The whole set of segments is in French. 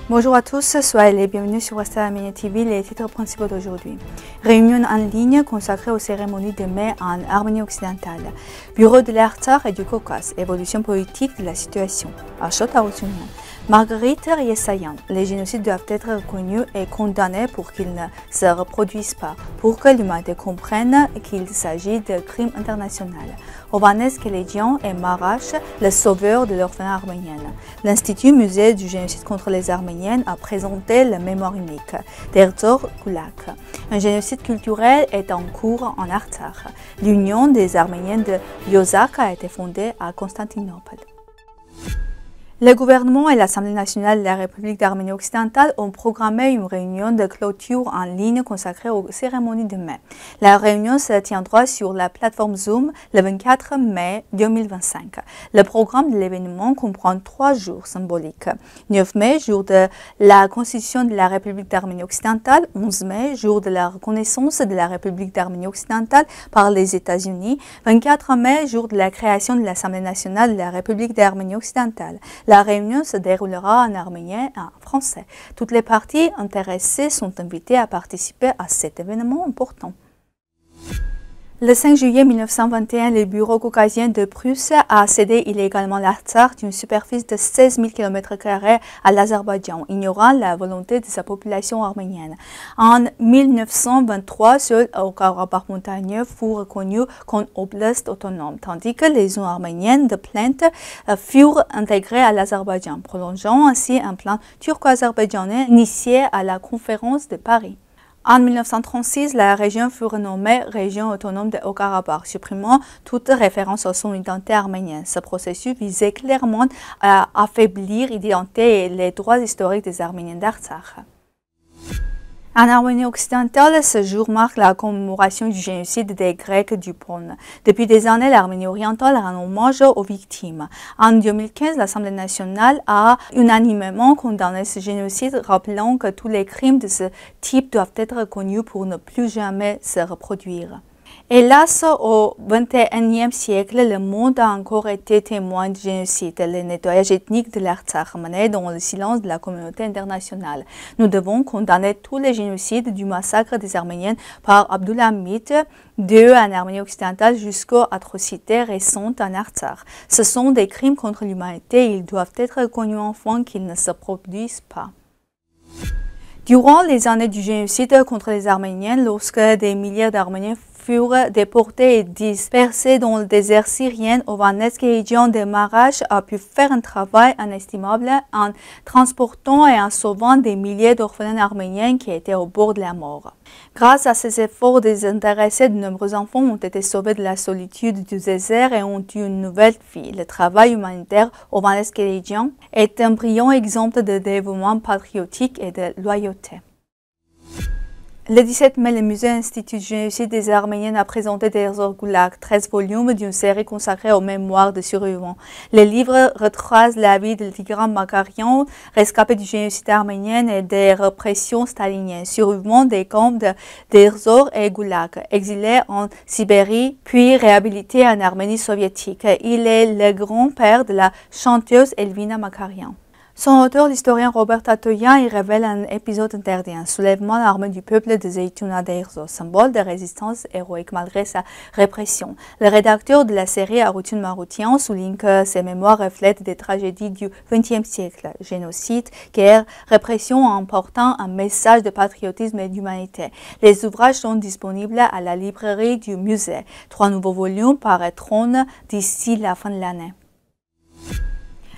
Bonjour à tous, soyez les bienvenus sur Western Armenia TV, les titres principaux d'aujourd'hui. Réunion en ligne consacrée aux cérémonies de mai en Arménie occidentale. Bureau de l'Artsakh et du Caucase, évolution politique de la situation. Achot Arutunian. Marguerite Yesayan, les génocides doivent être reconnus et condamnés pour qu'ils ne se reproduisent pas, pour que l'humanité comprenne qu'il s'agit de crimes internationaux. Ovanes Keledian et Marash, les sauveurs de l'orphelinat arménienne. L'Institut Musée du génocide contre les Arméniens a présenté la mémoire unique d'Erzor Gulak. Un génocide culturel est en cours en Artsakh. L'Union des Arméniens de Yozak a été fondée à Constantinople. Le gouvernement et l'Assemblée nationale de la République d'Arménie occidentale ont programmé une réunion de clôture en ligne consacrée aux cérémonies de mai. La réunion se tiendra sur la plateforme Zoom le 24 mai 2025. Le programme de l'événement comprend 3 jours symboliques. 9 mai, jour de la Constitution de la République d'Arménie occidentale. 11 mai, jour de la reconnaissance de la République d'Arménie occidentale par les États-Unis. 24 mai, jour de la création de l'Assemblée nationale de la République d'Arménie occidentale. La réunion se déroulera en arménien et en français. Toutes les parties intéressées sont invitées à participer à cet événement important. Le 5 juillet 1921, le bureau caucasien de Prusse a cédé illégalement l'Artsakh d'une superficie de 16 000 km² à l'Azerbaïdjan, ignorant la volonté de sa population arménienne. En 1923, seul Haut-Karabakh montagneux fut reconnu comme oblast autonome, tandis que les zones arméniennes de plainte furent intégrées à l'Azerbaïdjan, prolongeant ainsi un plan turco-azerbaïdjanais initié à la conférence de Paris. En 1936, la région fut renommée Région autonome de Haut-Karabakh, supprimant toute référence à son identité arménienne. Ce processus visait clairement à affaiblir l'identité et les droits historiques des Arméniens d'Artsakh. En Arménie occidentale, ce jour marque la commémoration du génocide des Grecs du Pône. Depuis des années, l'Arménie orientale rend hommage aux victimes. En 2015, l'Assemblée nationale a unanimement condamné ce génocide, rappelant que tous les crimes de ce type doivent être reconnus pour ne plus jamais se reproduire. Hélas, au XXIe siècle, le monde a encore été témoin du génocide, le nettoyage ethnique de l'Artsakh mené dans le silence de la communauté internationale. Nous devons condamner tous les génocides du massacre des Arméniens par Abdulhamid II en Arménie occidentale jusqu'aux atrocités récentes en Artsakh. Ce sont des crimes contre l'humanité et ils doivent être reconnus enfin qu'ils ne se produisent pas. Durant les années du génocide contre les Arméniens, lorsque des milliers d'Arméniens furent déportés et dispersés dans le désert syrien, Ovanes Keledian de Marash a pu faire un travail inestimable en transportant et en sauvant des milliers d'orphelins arméniens qui étaient au bord de la mort. Grâce à ces efforts désintéressés, de nombreux enfants ont été sauvés de la solitude du désert et ont eu une nouvelle vie. Le travail humanitaire Ovanes Keledian est un brillant exemple de dévouement patriotique et de loyauté. Le 17 mai, le Musée Institut du génocide des Arméniens a présenté d'Erzor Gulak 13 volumes d'une série consacrée aux mémoires de survivants. Les livres retracent la vie de Tigran Makarian, rescapé du génocide arménien et des répressions staliniennes, survivants des camps d'Erzor et Gulak, exilés en Sibérie, puis réhabilités en Arménie soviétique. Il est le grand-père de la chanteuse Elvina Makarian. Son auteur, l'historien Robert Tatoyan, y révèle un épisode interdit, un soulèvement armé du peuple de Zeytouna d'Erzor, symbole de résistance héroïque malgré sa répression. Le rédacteur de la série, Arutun Marutian, souligne que ces mémoires reflètent des tragédies du XXe siècle, génocide, guerre, répression, en portant un message de patriotisme et d'humanité. Les ouvrages sont disponibles à la librairie du musée. 3 nouveaux volumes paraîtront d'ici la fin de l'année.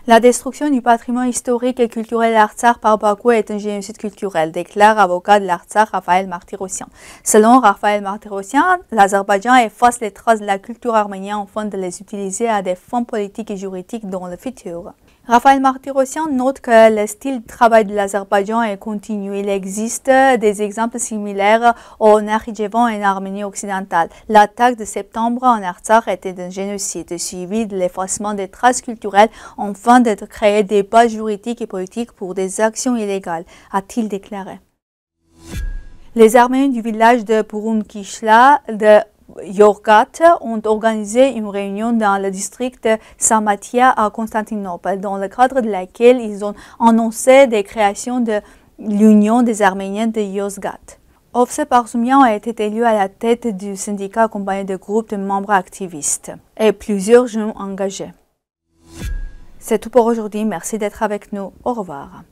La destruction du patrimoine historique et culturel d'Artsakh par Bakou est un génocide culturel, déclare avocat de l'Artsakh Raphaël Martyrossian. Selon Raphaël Martyrossian, l'Azerbaïdjan efface les traces de la culture arménienne afin de les utiliser à des fins politiques et juridiques dans le futur. Raphaël Martyrossian note que le style de travail de l'Azerbaïdjan est continu. Il existe des exemples similaires au Nakhitchevan en Arménie occidentale. L'attaque de septembre en Artsakh était un génocide, suivi de l'effacement des traces culturelles afin de créer des bases juridiques et politiques pour des actions illégales, a-t-il déclaré. Les Arméniens du village de Purunkishla de Yorgat ont organisé une réunion dans le district de Sarmatia à Constantinople, dans le cadre de laquelle ils ont annoncé des créations de l'Union des Arméniens de Yozgat. Ovse Barzoumian a été élu à la tête du syndicat accompagné de groupes de membres activistes et plusieurs jeunes engagés. C'est tout pour aujourd'hui. Merci d'être avec nous. Au revoir.